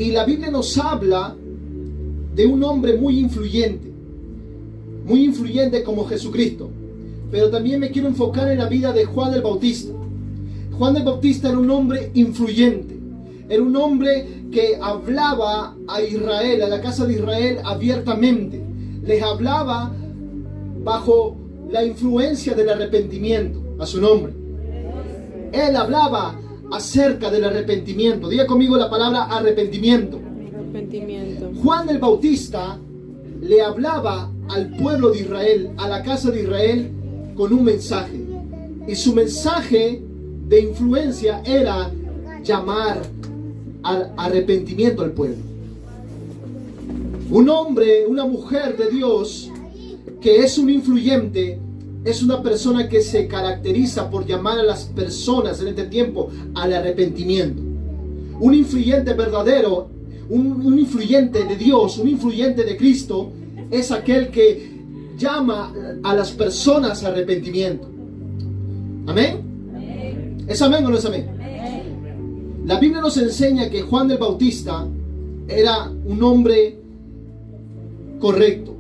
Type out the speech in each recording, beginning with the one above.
Y la Biblia nos habla de un hombre muy influyente como Jesucristo. Pero también me quiero enfocar en la vida de Juan el Bautista. Juan el Bautista era un hombre influyente. Era un hombre que hablaba a Israel, a la casa de Israel abiertamente. Les hablaba bajo la influencia del arrepentimiento, a su nombre. Él hablaba acerca del arrepentimiento. Diga conmigo la palabra arrepentimiento. Arrepentimiento. Juan el Bautista le hablaba al pueblo de Israel, a la casa de Israel, con un mensaje. Y su mensaje de influencia era llamar al arrepentimiento al pueblo. Un hombre, una mujer de Dios que es un influyente, es una persona que se caracteriza por llamar a las personas en este tiempo al arrepentimiento. Un influyente verdadero, un influyente de Dios, un influyente de Cristo, es aquel que llama a las personas al arrepentimiento. ¿Amén? ¿Es amén o no es amén? La Biblia nos enseña que Juan el Bautista era un hombre correcto.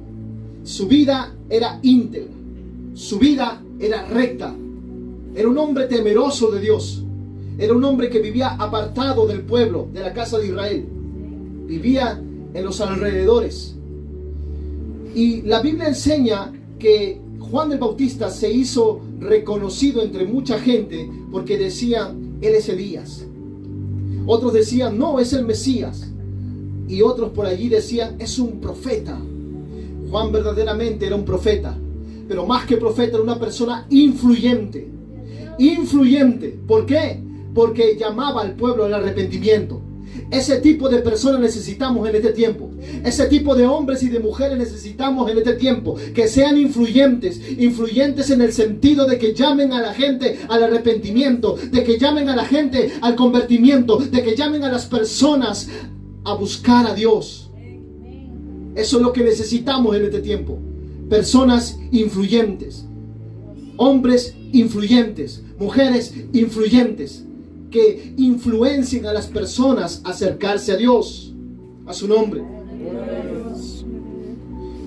Su vida era íntegra. Su vida era recta. Era un hombre temeroso de Dios. Era un hombre que vivía apartado del pueblo, de la casa de Israel. Vivía en los alrededores. Y la Biblia enseña que Juan el Bautista se hizo reconocido entre mucha gente porque decían, él es Elías. Otros decían, no, es el Mesías. Y otros por allí decían, es un profeta. Juan verdaderamente era un profeta. Pero más que profeta, era una persona influyente. Influyente. ¿Por qué? Porque llamaba al pueblo al arrepentimiento. Ese tipo de personas necesitamos en este tiempo. Ese tipo de hombres y de mujeres necesitamos en este tiempo. Que sean influyentes. Influyentes en el sentido de que llamen a la gente al arrepentimiento. De que llamen a la gente al convertimiento. De que llamen a las personas a buscar a Dios. Eso es lo que necesitamos en este tiempo. Personas influyentes. Hombres influyentes. Mujeres influyentes. Que influencien a las personas a acercarse a Dios, a su nombre.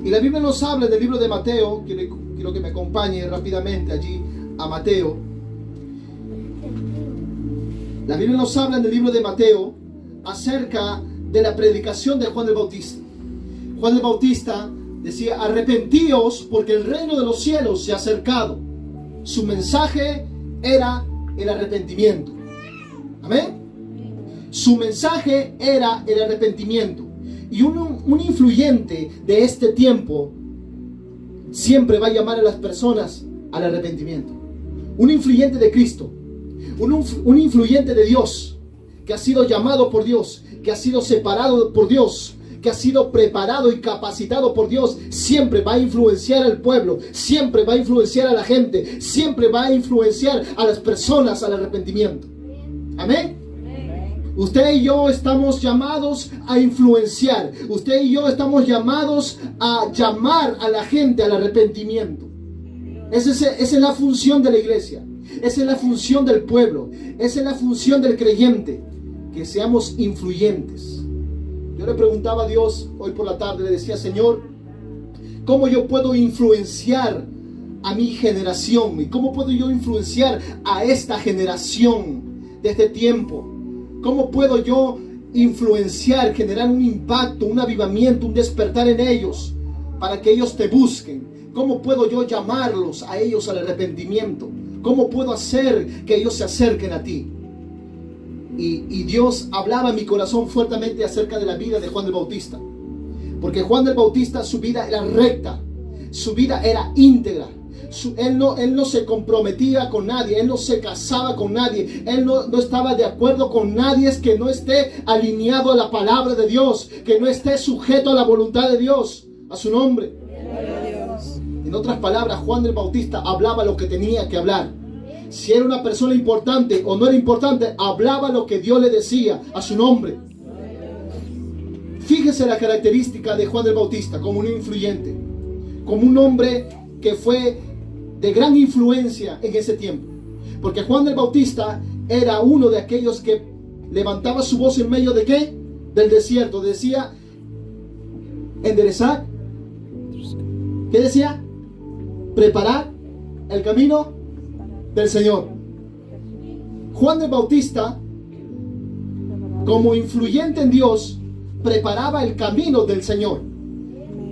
Y la Biblia nos habla del libro de Mateo. Quiero que me acompañe rápidamente allí a Mateo. La Biblia nos habla en el libro de Mateo acerca de la predicación de Juan el Bautista. Juan el Bautista decía, arrepentíos porque el reino de los cielos se ha acercado. Su mensaje era el arrepentimiento. Amén. Su mensaje era el arrepentimiento. Y un influyente de este tiempo siempre va a llamar a las personas al arrepentimiento. Un influyente de Cristo. Un influyente de Dios. Que ha sido llamado por Dios. Que ha sido separado por Dios. Que ha sido preparado y capacitado por Dios. Siempre va a influenciar al pueblo. Siempre va a influenciar a la gente. Siempre va a influenciar a las personas al arrepentimiento. Amén. Usted y yo estamos llamados a influenciar. Usted y yo estamos llamados a llamar a la gente al arrepentimiento. Esa es la función de la iglesia. Esa es la función del pueblo. Esa es la función del creyente. Que seamos influyentes. Yo le preguntaba a Dios hoy por la tarde, le decía, Señor, ¿cómo yo puedo influenciar a mi generación? ¿Y cómo puedo yo influenciar a esta generación de este tiempo? ¿Cómo puedo yo influenciar, generar un impacto, un avivamiento, un despertar en ellos para que ellos te busquen? ¿Cómo puedo yo llamarlos a ellos al arrepentimiento? ¿Cómo puedo hacer que ellos se acerquen a ti? Y Dios hablaba en mi corazón fuertemente acerca de la vida de Juan el Bautista. Porque Juan el Bautista, su vida era recta, su vida era íntegra. Él no se comprometía con nadie, él no se casaba con nadie, él no estaba de acuerdo con nadie que no esté alineado a la palabra de Dios, que no esté sujeto a la voluntad de Dios, a su nombre. En otras palabras, Juan el Bautista hablaba lo que tenía que hablar. Si era una persona importante o no era importante, hablaba lo que Dios le decía, a su nombre. Fíjese la característica de Juan el Bautista como un influyente, como un hombre que fue de gran influencia en ese tiempo. Porque Juan el Bautista era uno de aquellos que levantaba su voz en medio de ¿qué? del desierto. Decía, enderezar. ¿Qué decía? Preparar el camino del Señor. Juan el Bautista, como influyente en Dios, preparaba el camino del Señor.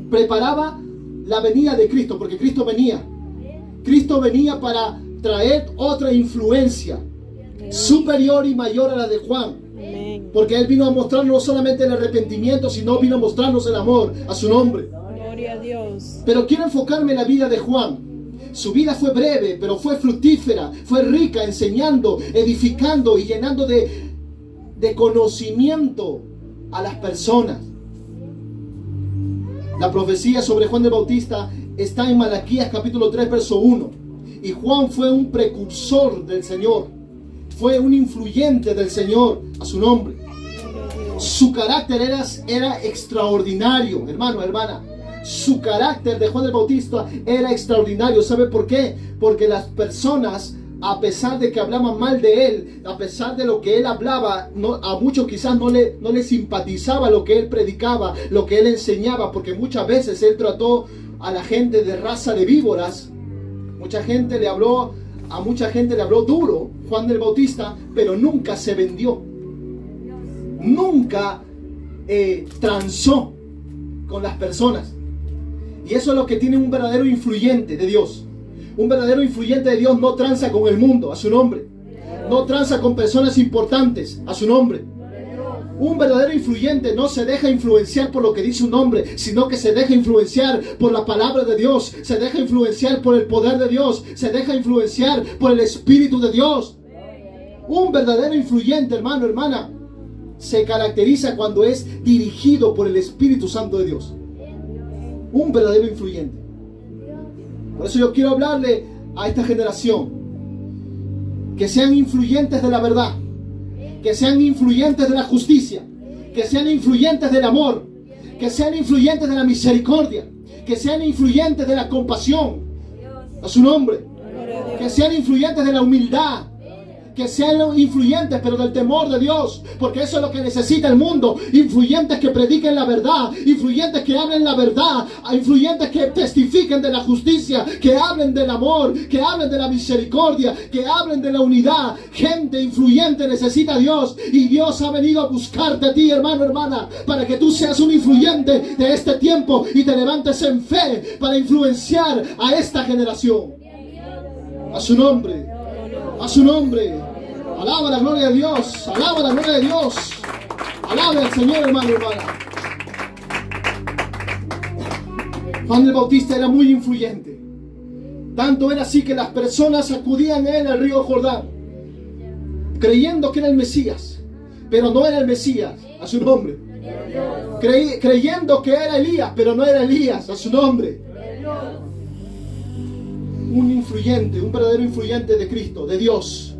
Preparaba la venida de Cristo, porque Cristo venía. Cristo venía para traer otra influencia superior y mayor a la de Juan. Porque Él vino a mostrarnos no solamente el arrepentimiento, sino vino a mostrarnos el amor a su nombre. Gloria a Dios. Pero quiero enfocarme en la vida de Juan. Su vida fue breve, pero fue fructífera, fue rica, enseñando, edificando y llenando de conocimiento a las personas. La profecía sobre Juan el Bautista está en Malaquías capítulo 3, verso 1. Y Juan fue un precursor del Señor. Fue un influyente del Señor a su nombre. Su carácter era extraordinario, hermano, hermana. Su carácter de Juan el Bautista era extraordinario. ¿Sabe por qué? Porque las personas, a pesar de que hablaban mal de él, a pesar de lo que él hablaba, a muchos quizás no le simpatizaba lo que él predicaba, lo que él enseñaba, porque muchas veces él trató a la gente de raza de víboras. A mucha gente le habló duro, Juan el Bautista, pero nunca se vendió. Nunca transó con las personas. Y eso es lo que tiene un verdadero influyente de Dios. Un verdadero influyente de Dios no tranza con el mundo, a su nombre. No tranza con personas importantes, a su nombre. Un verdadero influyente no se deja influenciar por lo que dice un hombre, sino que se deja influenciar por la palabra de Dios, se deja influenciar por el poder de Dios, se deja influenciar por el Espíritu de Dios. Un verdadero influyente, hermano, hermana, se caracteriza cuando es dirigido por el Espíritu Santo de Dios. Un verdadero influyente. Por eso yo quiero hablarle a esta generación que sean influyentes de la verdad, que sean influyentes de la justicia, que sean influyentes del amor, que sean influyentes de la misericordia, que sean influyentes de la compasión, a su nombre, que sean influyentes de la humildad, que sean influyentes pero del temor de Dios, porque eso es lo que necesita el mundo. Influyentes que prediquen la verdad, influyentes que hablen la verdad, influyentes que testifiquen de la justicia, que hablen del amor, que hablen de la misericordia, que hablen de la unidad. Gente influyente necesita a Dios, y Dios ha venido a buscarte a ti, hermano, hermana, para que tú seas un influyente de este tiempo y te levantes en fe para influenciar a esta generación. A su nombre. A su nombre. Alaba la gloria de Dios. Alaba la gloria de Dios. Alaba al Señor, hermano, hermana. Juan el Bautista era muy influyente. Tanto era así que las personas acudían a él al río Jordán, creyendo que era el Mesías, pero no era el Mesías, a su nombre. Creyendo que era Elías, pero no era Elías, a su nombre. Un influyente, un verdadero influyente de Cristo, de Dios,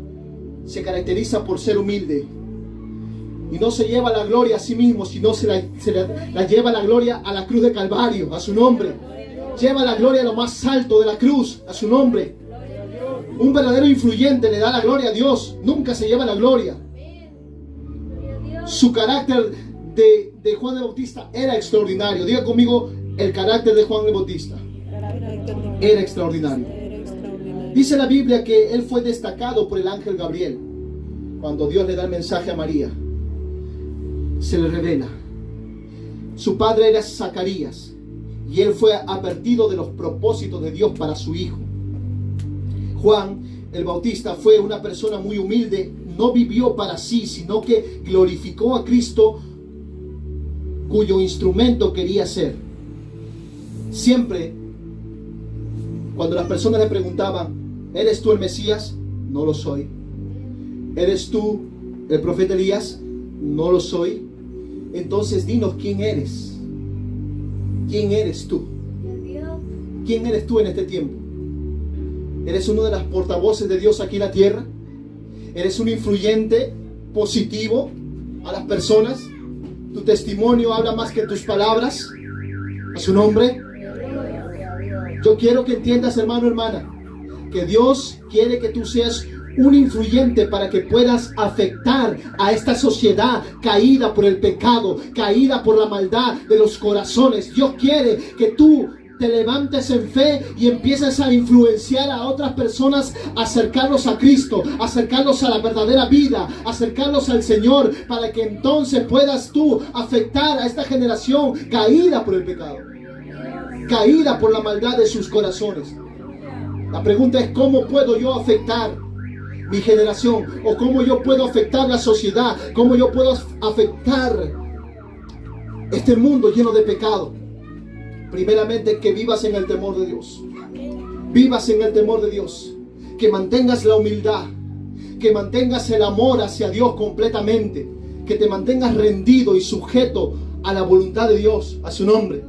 se caracteriza por ser humilde. Y no se lleva la gloria a sí mismo, sino se la lleva la gloria a la cruz de Calvario, a su nombre. Lleva la gloria a lo más alto de la cruz, a su nombre. Un verdadero influyente le da la gloria a Dios, nunca se lleva la gloria. Su carácter de Juan el Bautista era extraordinario. Diga conmigo, el carácter de Juan el Bautista era extraordinario. Dice la Biblia que él fue destacado por el ángel Gabriel. Cuando Dios le da el mensaje a María, se le revela. Su padre era Zacarías, y él fue advertido de los propósitos de Dios para su hijo. Juan el Bautista fue una persona muy humilde. No vivió para sí, sino que glorificó a Cristo, cuyo instrumento quería ser. Siempre, cuando las personas le preguntaban, ¿eres tú el Mesías? No lo soy. ¿Eres tú el profeta Elías? No lo soy. Entonces dinos quién eres. ¿Quién eres tú? ¿Quién eres tú en este tiempo? ¿Eres uno de las portavoces de Dios aquí en la tierra? ¿Eres un influyente positivo a las personas? ¿Tu testimonio habla más que tus palabras? A su nombre. Yo quiero que entiendas, hermano, hermana, que Dios quiere que tú seas un influyente para que puedas afectar a esta sociedad caída por el pecado, caída por la maldad de los corazones. Dios quiere que tú te levantes en fe y empieces a influenciar a otras personas, acercarlos a Cristo, acercarlos a la verdadera vida, acercarlos al Señor, para que entonces puedas tú afectar a esta generación caída por el pecado, caída por la maldad de sus corazones. La pregunta es: ¿cómo puedo yo afectar mi generación? ¿O cómo yo puedo afectar la sociedad? ¿Cómo yo puedo afectar este mundo lleno de pecado? Primeramente, que vivas en el temor de Dios. Vivas en el temor de Dios. Que mantengas la humildad. Que mantengas el amor hacia Dios completamente. Que te mantengas rendido y sujeto a la voluntad de Dios, a su nombre.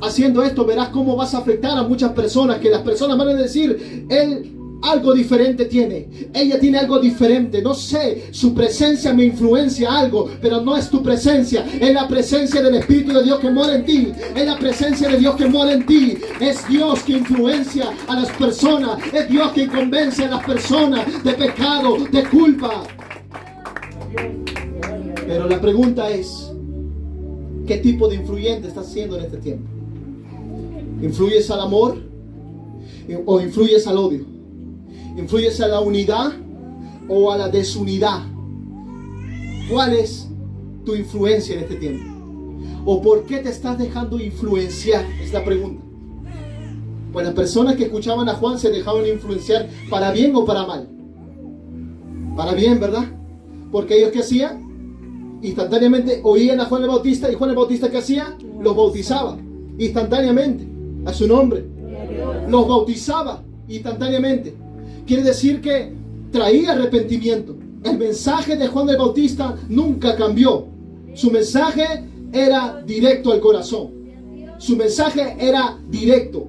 Haciendo esto verás cómo vas a afectar a muchas personas. Que las personas van a decir: él algo diferente tiene, ella tiene algo diferente, no sé, su presencia me influencia algo, pero no es tu presencia, es la presencia del Espíritu de Dios que mora en ti, es la presencia de Dios que mora en ti, es Dios que influencia a las personas, es Dios que convence a las personas de pecado, de culpa. Pero la pregunta es: ¿qué tipo de influyente estás siendo en este tiempo? ¿Influyes al amor o influyes al odio? ¿Influyes a la unidad o a la desunidad? ¿Cuál es tu influencia en este tiempo? ¿O por qué te estás dejando influenciar? Es la pregunta. Pues las personas que escuchaban a Juan se dejaban influenciar para bien o para mal. Para bien, ¿verdad? Porque ellos, ¿qué hacían? Instantáneamente oían a Juan el Bautista, y Juan el Bautista, ¿qué hacía? Los bautizaba instantáneamente a su nombre. Los bautizaba instantáneamente. Quiere decir que traía arrepentimiento. El mensaje de Juan el Bautista nunca cambió. Su mensaje era directo al corazón. Su mensaje era directo.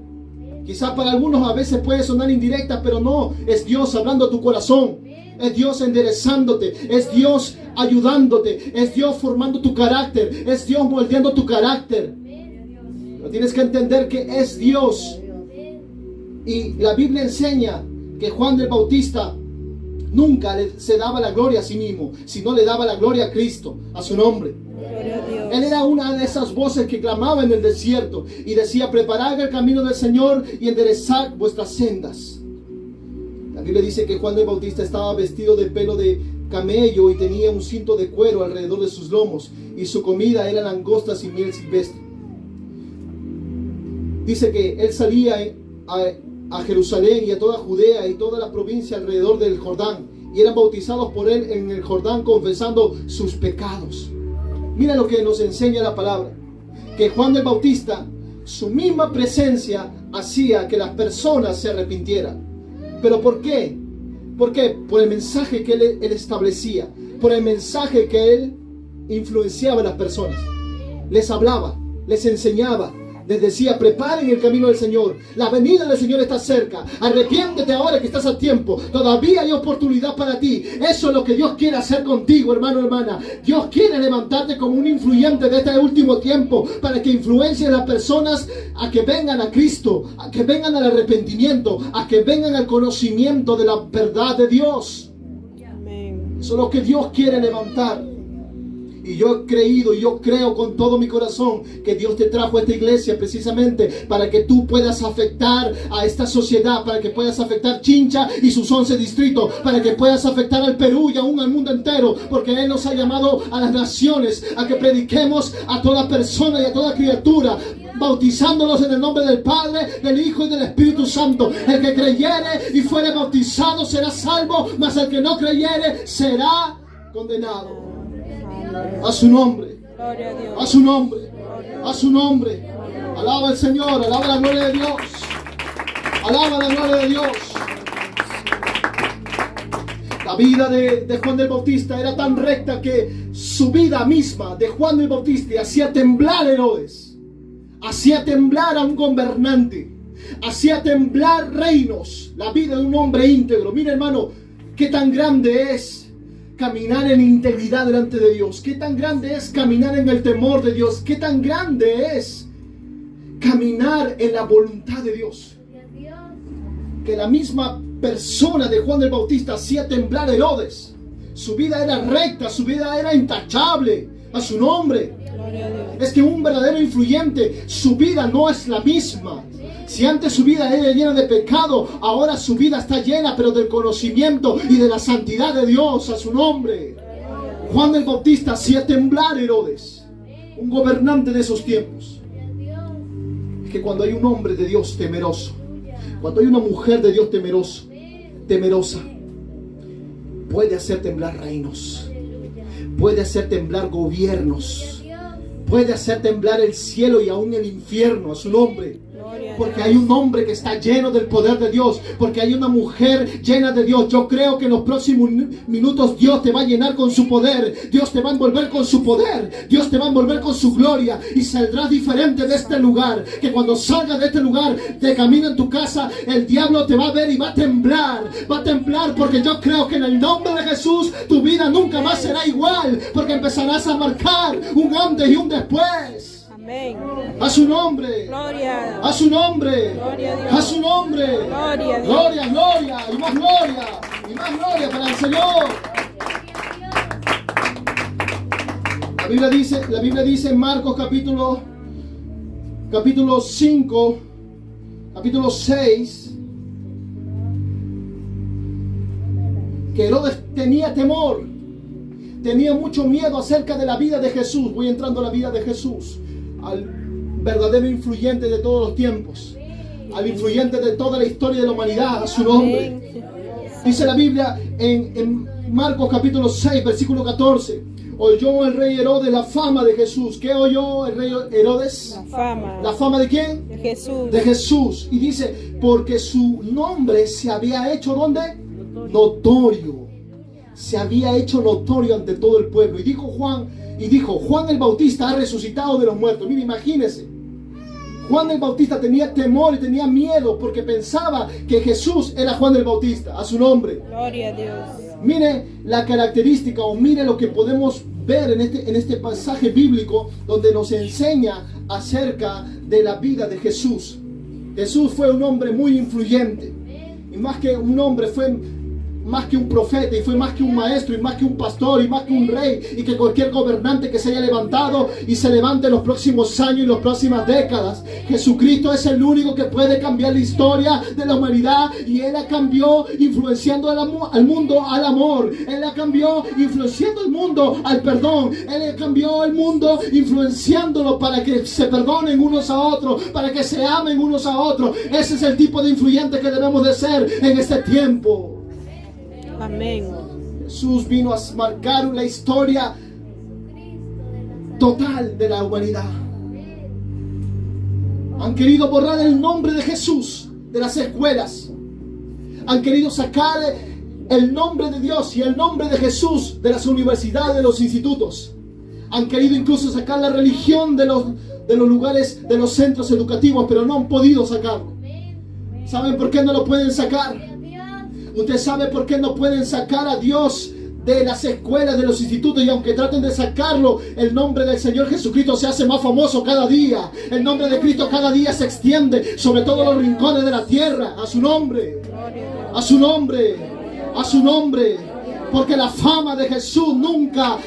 Quizás para algunos a veces puede sonar indirecta, pero no, es Dios hablando a tu corazón. Es Dios enderezándote, es Dios ayudándote, es Dios formando tu carácter, es Dios moldeando tu carácter. Pero tienes que entender que es Dios. Y la Biblia enseña que Juan el Bautista nunca se daba la gloria a sí mismo, sino le daba la gloria a Cristo, a su nombre. Él era una de esas voces que clamaba en el desierto y decía: preparad el camino del Señor y enderezad vuestras sendas. La Biblia dice que Juan el Bautista estaba vestido de pelo de camello y tenía un cinto de cuero alrededor de sus lomos, y su comida era langostas y miel silvestre. Dice que él salía a Jerusalén y a toda Judea y toda la provincia alrededor del Jordán, y eran bautizados por él en el Jordán, confesando sus pecados. Mira lo que nos enseña la palabra, que Juan el Bautista, su misma presencia hacía que las personas se arrepintieran. ¿Pero por qué? ¿Por qué? Por el mensaje que él establecía, por el mensaje que él influenciaba a las personas. Les hablaba, les enseñaba, les decía: preparen el camino del Señor, la venida del Señor está cerca, arrepiéntete ahora que estás a tiempo, todavía hay oportunidad para ti. Eso es lo que Dios quiere hacer contigo, hermano, hermana. Dios quiere levantarte como un influyente de este último tiempo, para que influencie a las personas a que vengan a Cristo, a que vengan al arrepentimiento, a que vengan al conocimiento de la verdad de Dios. Eso es lo que Dios quiere levantar. Y yo he creído y yo creo con todo mi corazón que Dios te trajo a esta iglesia precisamente para que tú puedas afectar a esta sociedad, para que puedas afectar Chincha y sus 11 distritos, para que puedas afectar al Perú y aún al mundo entero, porque Él nos ha llamado a las naciones a que prediquemos a toda persona y a toda criatura, bautizándolos en el nombre del Padre, del Hijo y del Espíritu Santo. El que creyere y fuere bautizado será salvo, mas el que no creyere será condenado. A su nombre, a su nombre, a su nombre. Alaba al Señor, alaba la gloria de Dios, alaba la gloria de Dios. La vida de Juan el Bautista era tan recta que su vida misma de Juan el Bautista hacía temblar a Herodes, hacía temblar a un gobernante, hacía temblar reinos. La vida de un hombre íntegro. Mira, hermano, qué tan grande es caminar en integridad delante de Dios. Qué tan grande es caminar en el temor de Dios. Qué tan grande es caminar en la voluntad de Dios. Que la misma persona de Juan el Bautista hacía temblar a Herodes. Su vida era recta, su vida era intachable. A su nombre. Es que un verdadero influyente, su vida no es la misma. Si antes su vida era llena de pecado, ahora su vida está llena, pero del conocimiento y de la santidad de Dios. A su nombre. Juan el Bautista hacía temblar a Herodes, un gobernante de esos tiempos. Es que cuando hay un hombre de Dios temeroso, cuando hay una mujer de Dios temerosa, puede hacer temblar reinos, puede hacer temblar gobiernos, puede hacer temblar el cielo y aún el infierno. A su nombre. Porque hay un hombre que está lleno del poder de Dios, porque hay una mujer llena de Dios. Yo creo que en los próximos minutos Dios te va a llenar con su poder, Dios te va a envolver con su poder, Dios te va a envolver con su gloria, y saldrás diferente de este lugar. Que cuando salgas de este lugar, de camino en tu casa, el diablo te va a ver y va a temblar, porque yo creo que en el nombre de Jesús tu vida nunca más será igual, porque empezarás a marcar un antes y un después. A su nombre. Gloria. A su nombre. Gloria a Dios. A su nombre. Gloria a Dios. Gloria, gloria. Y más gloria. Y más gloria para el Señor. La Biblia dice en Marcos capítulo 5, capítulo 6, que Herodes tenía temor, tenía mucho miedo acerca de la vida de Jesús. Voy entrando a la vida de Jesús, al verdadero influyente de todos los tiempos, al influyente de toda la historia de la humanidad. A su nombre. Dice la Biblia en Marcos capítulo 6, versículo 14: oyó el rey Herodes la fama de Jesús. ¿Qué oyó el rey Herodes? La fama. ¿La fama de quién? De Jesús. De Jesús. Y dice, porque su nombre se había hecho, ¿dónde? Notorio. Se había hecho notorio ante todo el pueblo. Y dijo Juan el Bautista ha resucitado de los muertos. Mira, imagínense. Juan el Bautista tenía temor y tenía miedo porque pensaba que Jesús era Juan el Bautista. A su nombre. Gloria a Dios. Mire la característica, o mire lo que podemos ver en este pasaje bíblico, donde nos enseña acerca de la vida de Jesús. Jesús fue un hombre muy influyente. Y más que un hombre, fue más que un profeta, y fue más que un maestro, y más que un pastor, y más que un rey, y que cualquier gobernante que se haya levantado y se levante en los próximos años y las próximas décadas. Jesucristo es el único que puede cambiar la historia de la humanidad, y Él la cambió influenciando al mundo al amor. Él la cambió influenciando al mundo al perdón. Él la cambió al mundo influenciándolo para que se perdonen unos a otros, para que se amen unos a otros. Ese es el tipo de influyente que debemos de ser en este tiempo. Amén. Jesús vino a marcar la historia total de la humanidad. Han querido borrar el nombre de Jesús de las escuelas. Han querido sacar el nombre de Dios y el nombre de Jesús de las universidades, de los institutos. Han querido incluso sacar la religión de los lugares, de los centros educativos, pero no han podido sacarlo. ¿Saben por qué no lo pueden sacar? Usted sabe por qué no pueden sacar a Dios de las escuelas, de los institutos, y aunque traten de sacarlo, el nombre del Señor Jesucristo se hace más famoso cada día. El nombre de Cristo cada día se extiende sobre todos los rincones de la tierra. A su nombre, a su nombre, a su nombre. Porque la fama de Jesús nunca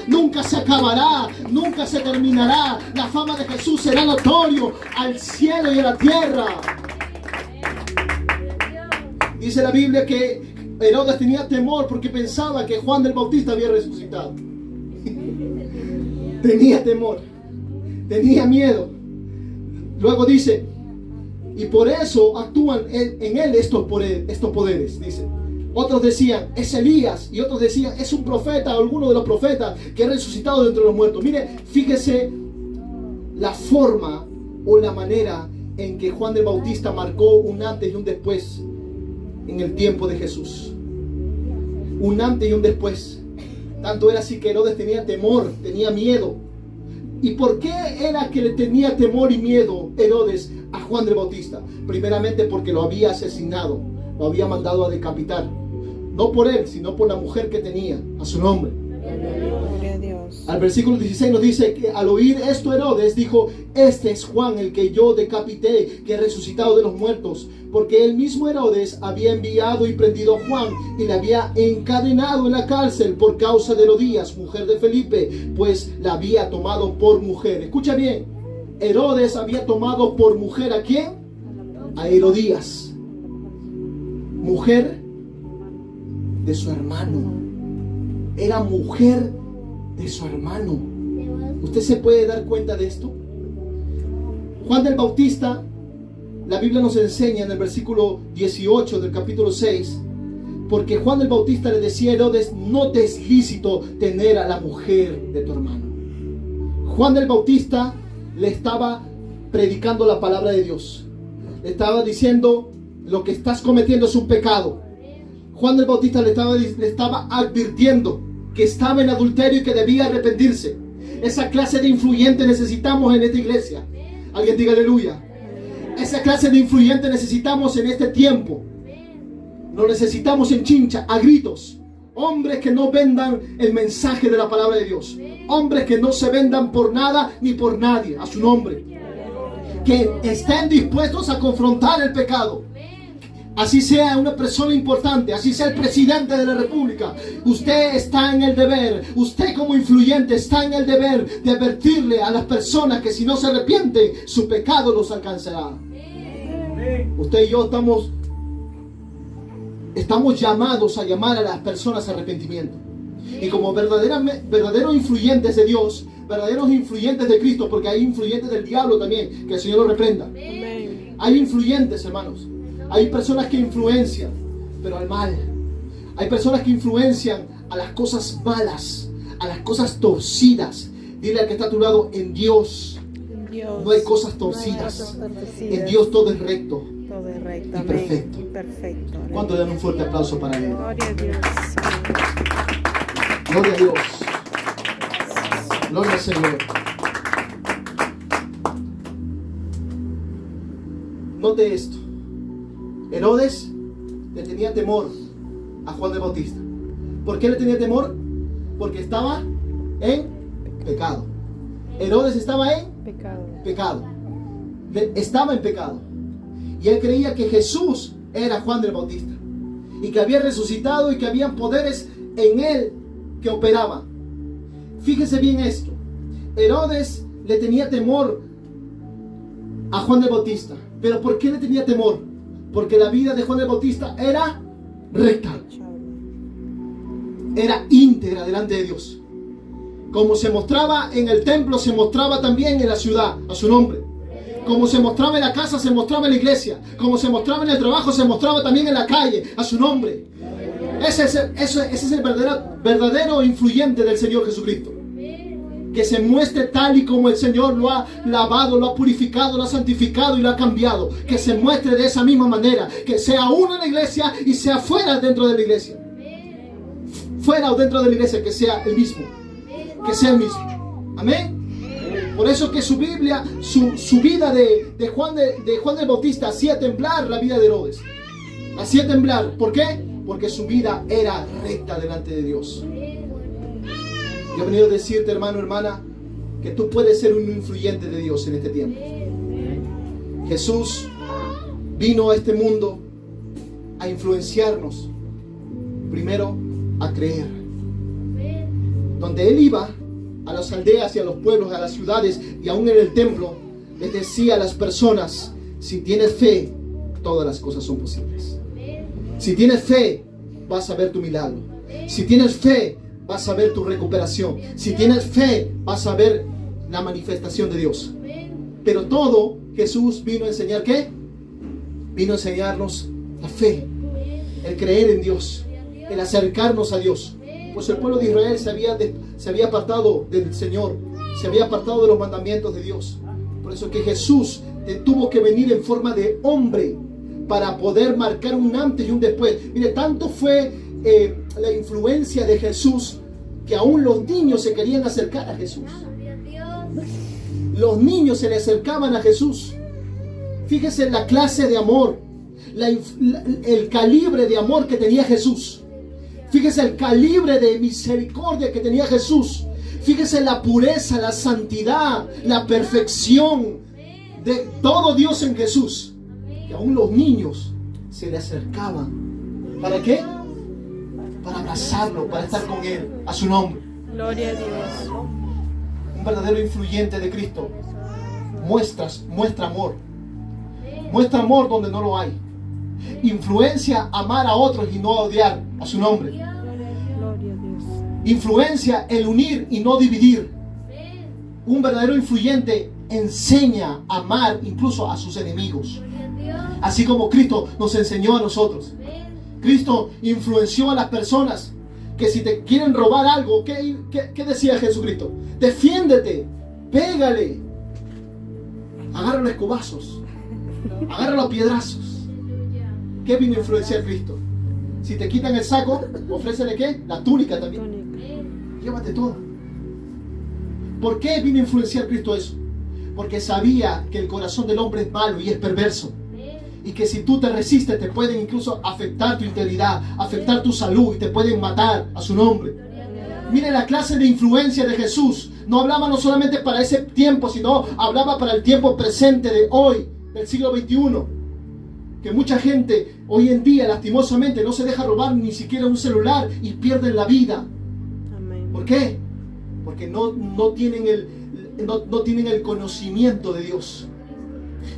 se acabará, nunca se terminará. La fama de Jesús será notorio al cielo y a la tierra. Dice la Biblia que Herodes tenía temor porque pensaba que Juan el Bautista había resucitado. Tenía temor, tenía miedo. Luego dice, y por eso actúan en él estos poderes, dice. Otros decían, es Elías, y otros decían, es un profeta, alguno de los profetas que ha resucitado de entre los muertos. Mire, fíjese la forma o la manera en que Juan el Bautista marcó un antes y un después en el tiempo de Jesús. Un antes y un después. Tanto era así que Herodes tenía temor, tenía miedo. ¿Y por qué era que le tenía temor y miedo Herodes a Juan el Bautista? Primeramente porque lo había asesinado, lo había mandado a decapitar. No por él, sino por la mujer que tenía. A su nombre. Al versículo 16 nos dice que al oír esto Herodes dijo: este es Juan, el que yo decapité, que he resucitado de los muertos. Porque el mismo Herodes había enviado y prendido a Juan y le había encadenado en la cárcel por causa de Herodías, mujer de Felipe, pues la había tomado por mujer. Escucha bien, Herodes había tomado por mujer ¿a quién? A Herodías, mujer de su hermano. Era mujer de su hermano. ¿Usted se puede dar cuenta de esto? Juan el Bautista, la Biblia nos enseña en el versículo 18 del capítulo 6, porque Juan el Bautista le decía a Herodes: no te es lícito tener a la mujer de tu hermano. Juan el Bautista le estaba predicando la palabra de Dios. Le estaba diciendo: lo que estás cometiendo es un pecado. Juan el Bautista le estaba advirtiendo que estaba en adulterio y que debía arrepentirse. Esa clase de influyente necesitamos en esta iglesia. Alguien diga aleluya. Esa clase de influyente necesitamos en este tiempo. Lo necesitamos en Chincha, a gritos. Hombres que no vendan el mensaje de la palabra de Dios. Hombres que no se vendan por nada ni por nadie, a su nombre. Que estén dispuestos a confrontar el pecado. Así sea una persona importante, así sea el presidente de la república, usted está en el deber, usted como influyente está en el deber de advertirle a las personas que si no se arrepienten, su pecado los alcanzará. Usted y yo estamos llamados a llamar a las personas a arrepentimiento. Y como verdaderos influyentes de Dios, verdaderos influyentes de Cristo, porque hay influyentes del diablo también, que el Señor lo reprenda. Hay influyentes, hermanos. Hay personas que influencian, pero al mal. Hay personas que influencian a las cosas malas, a las cosas torcidas. Dile al que está a tu lado: en Dios no hay cosas torcidas. En Dios todo es recto, y perfecto. ¿Cuánto dan un fuerte aplauso para Él? Gloria a Dios. Gloria a Dios. Gloria al Señor. Note esto. Herodes le tenía temor a Juan el Bautista. ¿Por qué le tenía temor? Porque estaba en pecado. Herodes estaba en pecado. Estaba en pecado. Y él creía que Jesús era Juan el Bautista. Y que había resucitado y que había poderes en él que operaban. Fíjese bien esto. Herodes le tenía temor a Juan el Bautista. ¿Pero por qué le tenía temor? Porque la vida de Juan el Bautista era recta, era íntegra delante de Dios. Como se mostraba en el templo, se mostraba también en la ciudad, a su nombre. Como se mostraba en la casa, se mostraba en la iglesia. Como se mostraba en el trabajo, se mostraba también en la calle, a su nombre. Ese es el verdadero influyente del Señor Jesucristo. Que se muestre tal y como el Señor lo ha lavado, lo ha purificado, lo ha santificado y lo ha cambiado. Que se muestre de esa misma manera. Que sea uno en la iglesia y sea fuera dentro de la iglesia. Fuera o dentro de la iglesia, que sea el mismo. Que sea el mismo. Amén. Por eso que su Biblia, su vida de Juan el Bautista hacía temblar la vida de Herodes. Hacía temblar. ¿Por qué? Porque su vida era recta delante de Dios. Yo he venido a decirte, hermano, hermana, que tú puedes ser un influyente de Dios en este tiempo. Jesús vino a este mundo a influenciarnos. Primero, a creer. Donde Él iba, a las aldeas y a los pueblos, a las ciudades y aún en el templo, les decía a las personas: si tienes fe, todas las cosas son posibles. Si tienes fe, vas a ver tu milagro. Si tienes fe, vas a ver tu recuperación. Si tienes fe, vas a ver la manifestación de Dios. Pero todo, Jesús vino a enseñar ¿qué? Vino a enseñarnos la fe, el creer en Dios, el acercarnos a Dios. Pues el pueblo de Israel se había apartado del Señor, se había apartado de los mandamientos de Dios. Por eso que Jesús tuvo que venir en forma de hombre para poder marcar un antes y un después. Mire, tanto fue la influencia de Jesús que aún los niños se querían acercar a Jesús. Los niños se le acercaban a Jesús. Fíjese la clase de amor, el calibre de amor que tenía Jesús. Fíjese el calibre de misericordia que tenía Jesús. Fíjese la pureza, la santidad, la perfección de todo Dios en Jesús. Que aún los niños se le acercaban. ¿Para qué? Para abrazarlo, para estar con Él, a su nombre. Gloria a Dios. Un verdadero influyente de Cristo muestra amor. Muestra amor donde no lo hay. Influencia amar a otros y no odiar, a su nombre. Gloria a Dios. Influencia el unir y no dividir. Un verdadero influyente enseña a amar incluso a sus enemigos. Así como Cristo nos enseñó a nosotros. Cristo influenció a las personas que si te quieren robar algo, ¿qué decía Jesucristo? Defiéndete, pégale, agárralo a escobazos, agárralo a piedrazos. ¿Qué vino a influenciar Cristo? Si te quitan el saco, ofrécele ¿qué? La túnica también. Llévate todo. ¿Por qué vino a influenciar Cristo eso? Porque sabía que el corazón del hombre es malo y es perverso. Y que si tú te resistes te pueden incluso afectar tu integridad, afectar tu salud y te pueden matar, a su nombre. Mire la clase de influencia de Jesús. No hablaba no solamente para ese tiempo, sino hablaba para el tiempo presente de hoy, del siglo XXI. Que mucha gente hoy en día lastimosamente no se deja robar ni siquiera un celular y pierden la vida. ¿Por qué? Porque no tienen el conocimiento de Dios.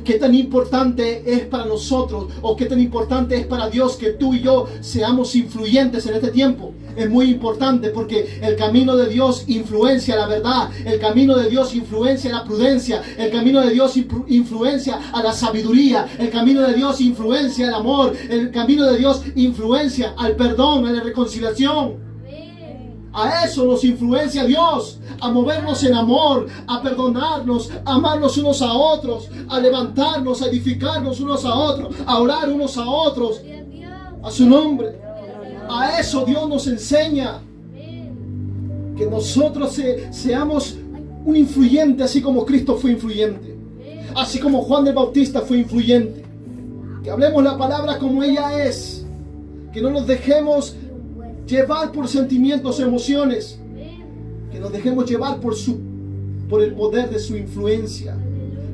¿Qué tan importante es para nosotros o qué tan importante es para Dios que tú y yo seamos influyentes en este tiempo? Es muy importante porque el camino de Dios influencia la verdad, el camino de Dios influencia la prudencia, el camino de Dios influencia a la sabiduría, el camino de Dios influencia el amor, el camino de Dios influencia al perdón, a la reconciliación. A eso nos influencia Dios, a movernos en amor, a perdonarnos, a amarnos unos a otros, a levantarnos, a edificarnos unos a otros, a orar unos a otros, a su nombre. A eso Dios nos enseña, que nosotros seamos un influyente, así como Cristo fue influyente, así como Juan el Bautista fue influyente. Que hablemos la palabra como ella es, que no nos dejemos llevar por sentimientos, emociones, que nos dejemos llevar por el poder de su influencia,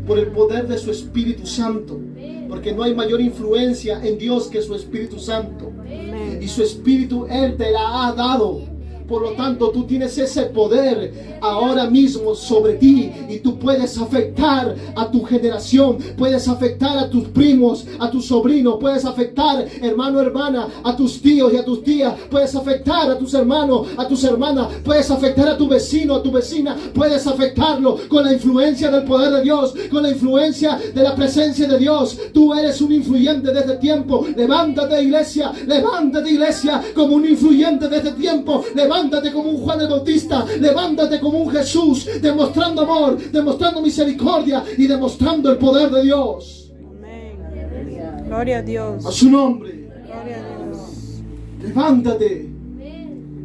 por el poder de su Espíritu Santo, porque no hay mayor influencia en Dios que su Espíritu Santo. Y su Espíritu Él te la ha dado. Por lo tanto, tú tienes ese poder ahora mismo sobre ti y tú puedes afectar a tu generación, puedes afectar a tus primos, a tus sobrinos, puedes afectar, hermano, hermana, a tus tíos y a tus tías, puedes afectar a tus hermanos, a tus hermanas, puedes afectar a tu vecino, a tu vecina, puedes afectarlo con la influencia del poder de Dios, con la influencia de la presencia de Dios. Tú eres un influyente de este tiempo. Levántate, iglesia, como un influyente de este tiempo. Levántate como un Juan el Bautista, levántate como un Jesús, demostrando amor, demostrando misericordia y demostrando el poder de Dios. Amén. Gloria a Dios. A su nombre. Gloria a Dios. Levántate.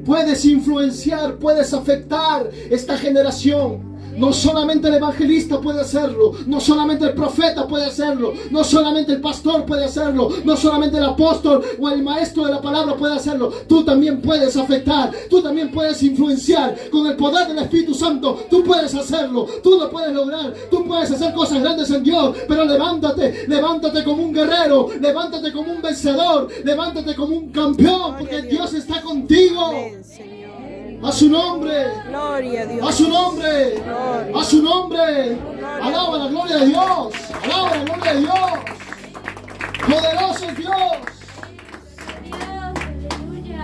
Puedes influenciar, puedes afectar esta generación. No solamente el evangelista puede hacerlo, no solamente el profeta puede hacerlo, no solamente el pastor puede hacerlo, no solamente el apóstol o el maestro de la palabra puede hacerlo. Tú también puedes afectar, tú también puedes influenciar con el poder del Espíritu Santo. Tú puedes hacerlo, tú lo puedes lograr, tú puedes hacer cosas grandes en Dios. Pero levántate como un guerrero, levántate como un vencedor, levántate como un campeón, porque Dios está contigo. Amén, Señor. A su nombre. Gloria a Dios. A su nombre. Gloria. A su nombre. Alaba la gloria de Dios. Alaba la gloria de Dios. Poderoso es Dios. Dios, aleluya.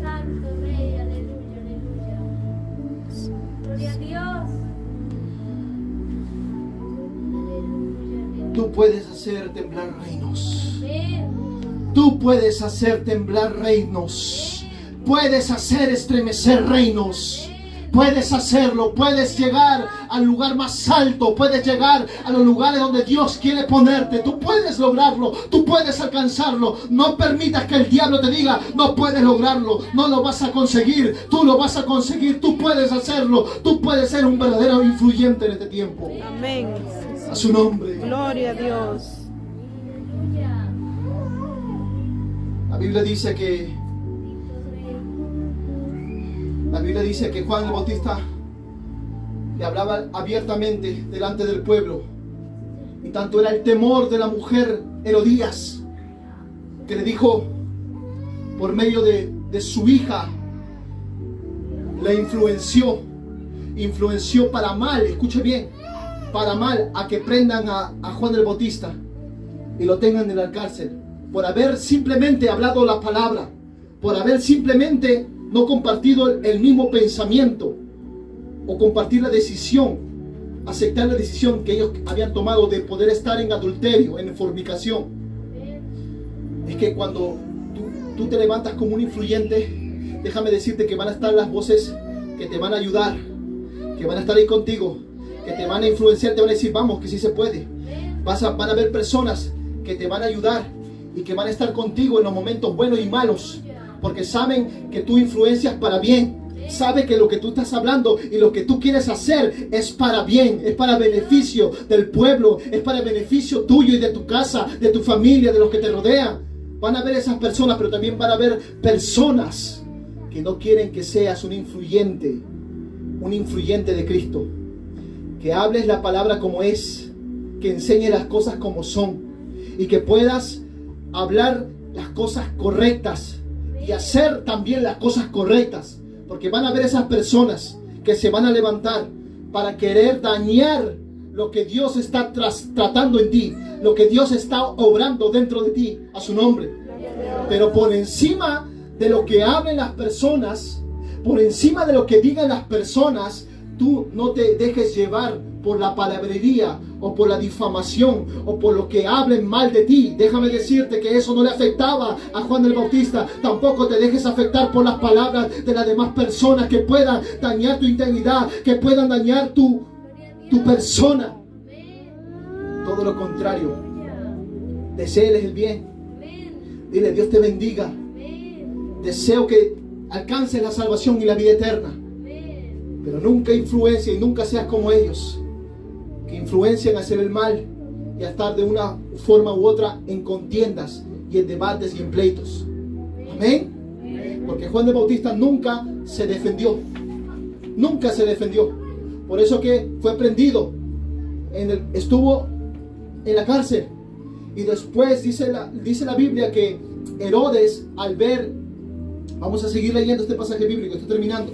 Santo Rey, aleluya, aleluya. Gloria a Dios. Aleluya. Tú puedes hacer temblar reinos. Amén. Tú puedes hacer temblar reinos. Puedes hacer estremecer reinos. Puedes hacerlo, puedes llegar al lugar más alto, puedes llegar a los lugares donde Dios quiere ponerte. Tú puedes lograrlo, tú puedes alcanzarlo. No permitas que el diablo te diga, no puedes lograrlo, no lo vas a conseguir. Tú lo vas a conseguir, tú puedes hacerlo. Tú puedes ser un verdadero influyente en este tiempo. Amén. A su nombre. Gloria a Dios. La Biblia dice que La Biblia dice que Juan el Bautista le hablaba abiertamente delante del pueblo. Y tanto era el temor de la mujer Herodías, que le dijo por medio de su hija, la influenció para mal, escuche bien, para mal, a que prendan a Juan el Bautista y lo tengan en la cárcel, por haber simplemente hablado la palabra, por haber simplemente no compartido el mismo pensamiento, o compartir la decisión, aceptar la decisión que ellos habían tomado de poder estar en adulterio, en fornicación. Es que cuando tú te levantas como un influyente, déjame decirte que van a estar las voces que te van a ayudar, que van a estar ahí contigo, que te van a influenciar, te van a decir, vamos, que sí se puede. Van a haber personas que te van a ayudar y que van a estar contigo en los momentos buenos y malos, porque saben que tú influencias para bien. Sabe que lo que tú estás hablando y lo que tú quieres hacer es para bien, es para beneficio del pueblo, es para beneficio tuyo y de tu casa, de tu familia, de los que te rodean. Van a ver esas personas, pero también van a ver personas que no quieren que seas un influyente de Cristo. Que hables la palabra como es, que enseñes las cosas como son y que puedas hablar las cosas correctas y hacer también las cosas correctas. Porque van a ver esas personas que se van a levantar para querer dañar lo que Dios está tratando en ti, lo que Dios está obrando dentro de ti, a su nombre. Pero por encima de lo que hablen las personas, por encima de lo que digan las personas, tú no te dejes llevar por la palabrería o por la difamación o por lo que hablen mal de ti. Déjame decirte que eso no le afectaba a Juan el Bautista. Tampoco te dejes afectar por las palabras de las demás personas que puedan dañar tu integridad, que puedan dañar tu persona. Todo lo contrario, deséales el bien. Dile, Dios te bendiga. Deseo que alcances la salvación y la vida eterna. Pero nunca influencia y nunca seas como ellos, que influencian a hacer el mal y a estar de una forma u otra en contiendas y en debates y en pleitos. Amén. Porque Juan el Bautista nunca se defendió. Nunca se defendió. Por eso que fue prendido. Estuvo en la cárcel. Y después dice la Biblia que Herodes, al ver, vamos a seguir leyendo este pasaje bíblico, estoy terminando.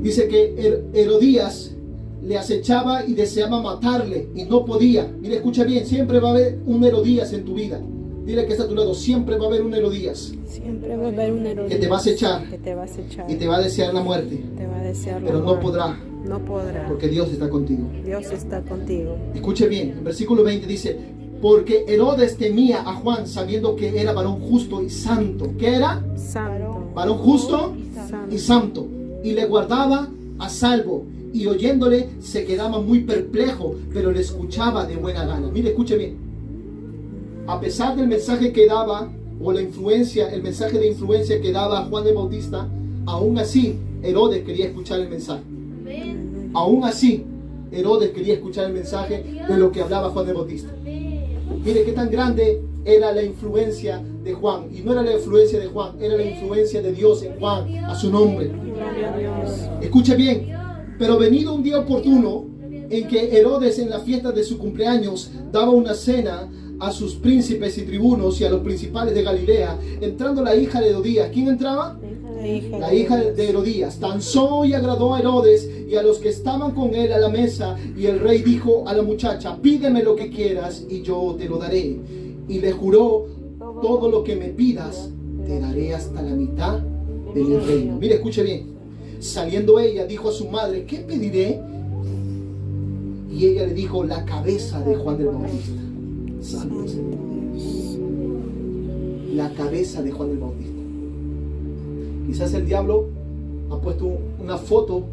Dice que Herodías le acechaba y deseaba matarle y no podía. Mira, escucha bien, siempre va a haber un Herodías en tu vida. Dile que está a tu lado, siempre va a haber un Herodías. Siempre va a haber un Herodías que te va a acechar, que te va a acechar y te va a desear la muerte. Te va a desear la pero muerte. no podrá. No podrá. Porque Dios está contigo. Dios está contigo. Escuche bien, en versículo 20 dice, porque Herodes temía a Juan sabiendo que era varón justo y santo. ¿Qué era? Santo. Varón justo y santo. Y le guardaba a salvo. Y oyéndole se quedaba muy perplejo, pero le escuchaba de buena gana. Mire, escuche bien. A pesar del mensaje que daba, o la influencia, el mensaje de influencia que daba Juan el Bautista, aún así Herodes quería escuchar el mensaje. Aún así Herodes quería escuchar el mensaje de lo que hablaba Juan el Bautista. Mire qué tan grande era la influencia de Juan. Y no era la influencia de Juan, era la influencia de Dios en Juan, a su nombre. Gloria a Dios. Escuche bien. Pero venido un día oportuno en que Herodes, en la fiesta de su cumpleaños, daba una cena a sus príncipes y tribunos y a los principales de Galilea, entrando la hija de Herodías. ¿Quién entraba? La hija de Herodías. Danzó y agradó a Herodes y a los que estaban con él a la mesa, y el rey dijo a la muchacha, pídeme lo que quieras y yo te lo daré. Y le juró, todo lo que me pidas te daré hasta la mitad de mi reino. Mire, escuche bien. Saliendo ella, dijo a su madre, ¿qué pediré? Y ella le dijo, la cabeza de Juan el Bautista. Santo Señor. La cabeza de Juan el Bautista. Quizás el diablo ha puesto una foto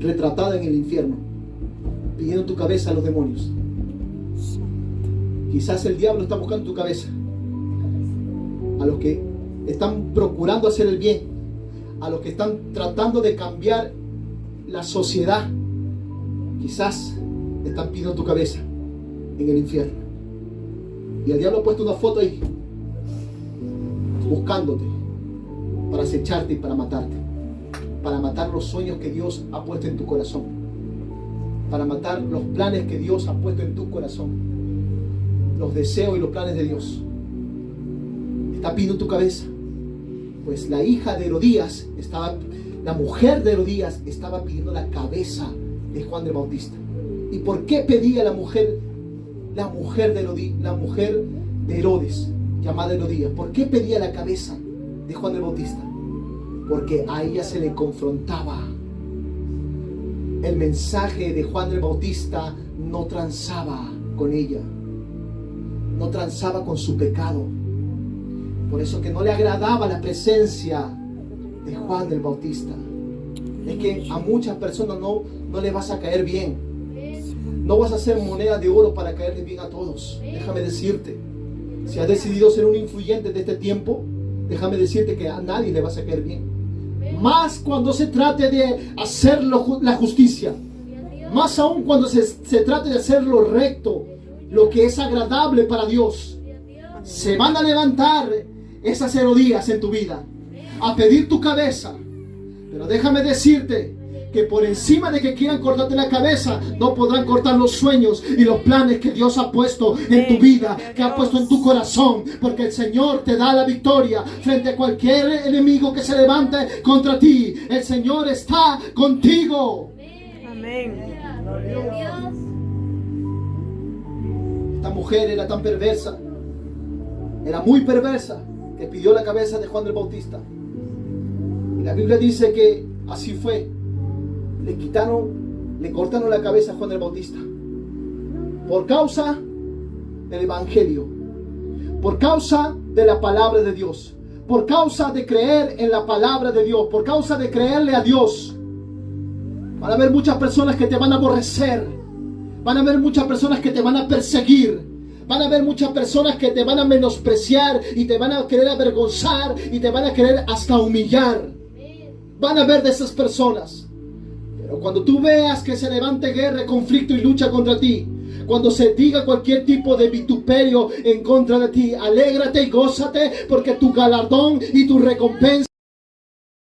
retratada en el infierno, pidiendo tu cabeza a los demonios. Quizás el diablo está buscando tu cabeza. A los que están procurando hacer el bien, a los que están tratando de cambiar la sociedad, quizás están pidiendo tu cabeza en el infierno. Y el diablo ha puesto una foto ahí, buscándote. para acecharte y para matarte, para matar los sueños que Dios ha puesto en tu corazón, para matar los planes que Dios ha puesto en tu corazón, los deseos y los planes de Dios. Está pidiendo tu cabeza. Pues la hija de Herodías la mujer de Herodías estaba pidiendo la cabeza de Juan el Bautista. ¿Y por qué pedía la mujer de Herodes, llamada Herodías? ¿Por qué pedía la cabeza de Juan el Bautista? Porque a ella se le confrontaba. El mensaje de Juan el Bautista no transaba con ella, no transaba con su pecado. Por eso que no le agradaba la presencia de Juan el Bautista. Es que a muchas personas no le vas a caer bien. No vas a hacer moneda de oro para caerle bien a todos. Déjame decirte, si has decidido ser un influyente de este tiempo, déjame decirte que a nadie le vas a caer bien. Más cuando se trate de hacer la justicia. Más aún cuando se trate de hacer lo recto, lo que es agradable para Dios. Se van a levantar esas Herodías en tu vida a pedir tu cabeza. Pero déjame decirte que por encima de que quieran cortarte la cabeza, no podrán cortar los sueños y los planes que Dios ha puesto en tu vida, que ha puesto en tu corazón, porque el Señor te da la victoria frente a cualquier enemigo que se levante contra ti. El Señor está contigo. Amén. Esta mujer era tan perversa, era muy perversa, que pidió la cabeza de Juan el Bautista. Y la Biblia dice que así fue. Le cortaron la cabeza a Juan el Bautista por causa del Evangelio, por causa de la palabra de Dios, por causa de creer en la palabra de Dios, por causa de creerle a Dios. Van a haber muchas personas que te van a aborrecer, van a haber muchas personas que te van a perseguir, van a haber muchas personas que te van a menospreciar y te van a querer avergonzar y te van a querer hasta humillar. Van a haber de esas personas. Pero cuando tú veas que se levante guerra, conflicto y lucha contra ti, cuando se diga cualquier tipo de vituperio en contra de ti, alégrate y gózate, porque tu galardón y tu recompensa